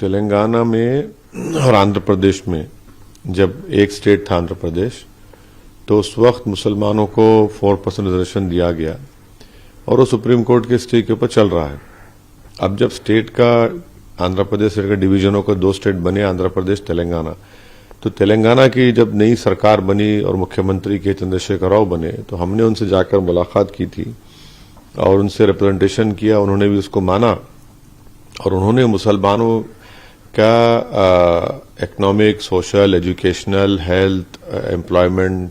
तेलंगाना में और आंध्र प्रदेश में जब एक स्टेट था आंध्र प्रदेश, तो उस वक्त मुसलमानों को 4% रिजर्वेशन दिया गया और वो सुप्रीम कोर्ट के स्टे के ऊपर चल रहा है। अब जब स्टेट का आंध्र प्रदेश स्टेट का डिवीजनों को 2 स्टेट बने, आंध्र प्रदेश तेलंगाना, तो तेलंगाना की जब नई सरकार बनी और मुख्यमंत्री के चंद्रशेखर राव बने, तो हमने उनसे जाकर मुलाकात की थी और उनसे रिप्रेजेंटेशन किया। उन्होंने भी उसको माना और उन्होंने मुसलमानों का economic, social, educational, health, employment,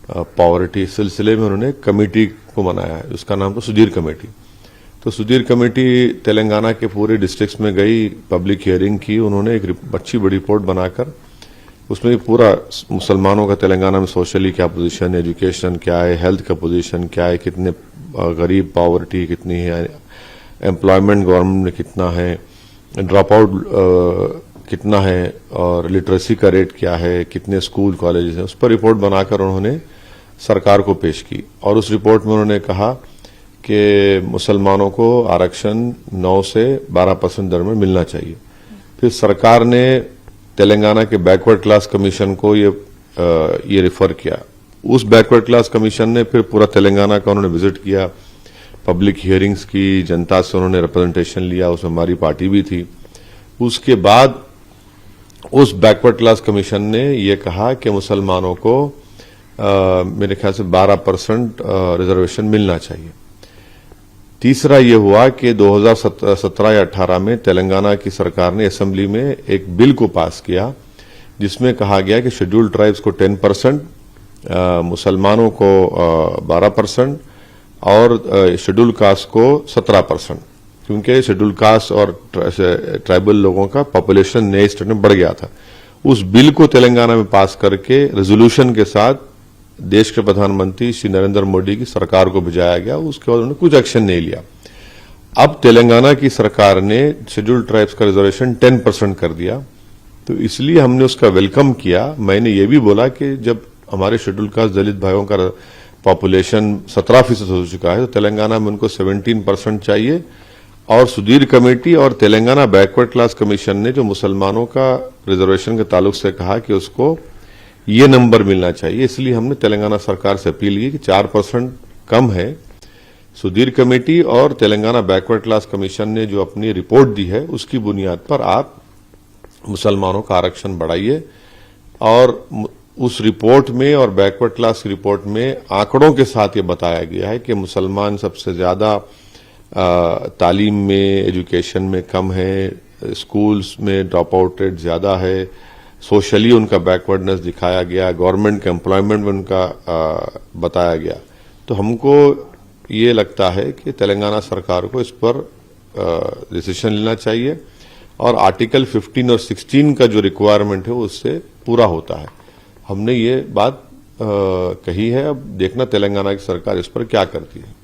poverty सिलसिले में उन्होंने कमेटी को बनाया है। उसका नाम तो सुधीर कमेटी। तो सुधीर कमेटी तेलंगाना के पूरे डिस्ट्रिक्ट्स में गई, पब्लिक हियरिंग की। उन्होंने एक अच्छी बड़ी रिपोर्ट बनाकर उसमें पूरा मुसलमानों का तेलंगाना में सोशली क्या पोजीशन है, एजुकेशन क्या है, हेल्थ का पोजीशन क्या है, कितने गरीब, पॉवर्टी कितनी है, एम्प्लॉयमेंट गवर्नमेंट में कितना है, ड्रॉप आउट कितना है और लिटरेसी का रेट क्या है, कितने स्कूल कॉलेजेस हैं, उस पर रिपोर्ट बनाकर उन्होंने सरकार को पेश की। और उस रिपोर्ट में उन्होंने कहा कि मुसलमानों को आरक्षण 9 से 12% दर में मिलना चाहिए। फिर सरकार ने तेलंगाना के बैकवर्ड क्लास कमीशन को ये रिफर किया। उस बैकवर्ड क्लास कमीशन ने फिर पूरा तेलंगाना का उन्होंने विजिट किया, पब्लिक हियरिंग्स की, जनता से उन्होंने रिप्रेजेंटेशन लिया, उसमें हमारी पार्टी भी थी। उसके बाद उस बैकवर्ड क्लास कमीशन ने ये कहा कि मुसलमानों को मेरे ख्याल से 12% रिजर्वेशन मिलना चाहिए। तीसरा ये हुआ कि 2017 या 18 में तेलंगाना की सरकार ने असेंबली में एक बिल को पास किया जिसमें कहा गया कि शेड्यूल्ड ट्राइब्स को 10%, मुसलमानों को 12% और शेड्यूल्ड कास्ट को 17%, क्योंकि शेड्यूल्ड कास्ट और ट्राइबल लोगों का पॉपुलेशन नए स्टेट में बढ़ गया था। उस बिल को तेलंगाना में पास करके रेजोल्यूशन के साथ देश के प्रधानमंत्री श्री नरेंद्र मोदी की सरकार को भिजाया गया। उसके बाद उन्होंने कुछ एक्शन नहीं लिया। अब तेलंगाना की सरकार ने शेड्यूल्ड ट्राइब्स का रिजर्वेशन 10% कर दिया, तो इसलिए हमने उसका वेलकम किया। मैंने ये भी बोला कि जब हमारे शेड्यूल्ड कास्ट दलित भाइयों का पॉपुलेशन 17% हो चुका है, तो तेलंगाना में उनको 17% चाहिए। और सुधीर कमेटी और तेलंगाना बैकवर्ड क्लास कमीशन ने जो मुसलमानों का रिजर्वेशन के ताल्लुक से कहा कि उसको ये नंबर मिलना चाहिए, इसलिए हमने तेलंगाना सरकार से अपील की कि 4% कम है। सुधीर कमेटी और तेलंगाना बैकवर्ड क्लास कमीशन ने जो अपनी रिपोर्ट दी है, उसकी बुनियाद पर आप मुसलमानों का आरक्षण बढ़ाइए। और उस रिपोर्ट में और बैकवर्ड क्लास की रिपोर्ट में आंकड़ों के साथ ये बताया गया है कि मुसलमान सबसे ज्यादा तालीम में, एजुकेशन में कम है, स्कूल्स में ड्रॉप आउट रेट ज्यादा है, सोशली उनका बैकवर्डनेस दिखाया गया, गवर्नमेंट के एम्प्लॉयमेंट में उनका बताया गया। तो हमको ये लगता है कि तेलंगाना सरकार को इस पर डिसीजन लेना चाहिए और आर्टिकल 15 और 16 का जो रिक्वायरमेंट है वो उससे पूरा होता है। हमने ये बात कही है। अब देखना तेलंगाना की सरकार इस पर क्या करती है।